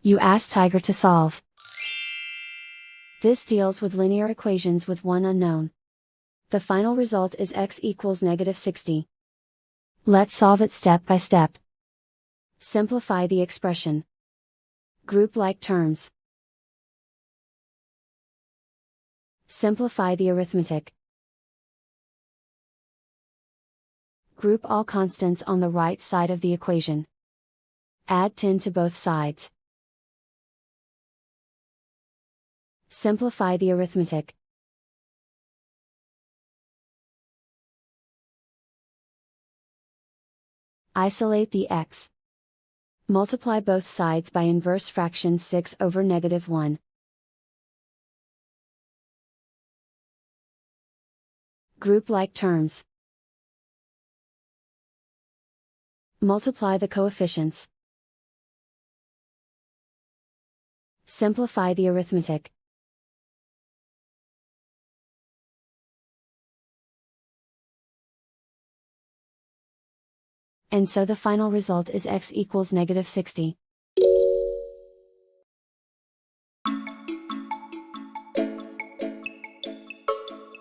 You ask Tiger to solve. This deals with linear equations with one unknown. The final result is x equals -60. Let's solve it step by step. Simplify the expression. Group like terms. Simplify the arithmetic. Group all constants on the right side of the equation. Add 10 to both sides. Simplify the arithmetic. Isolate the x. Multiply both sides by inverse fraction 6 over -1. Group like terms. Multiply the coefficients. Simplify the arithmetic. And so the final result is x equals -60.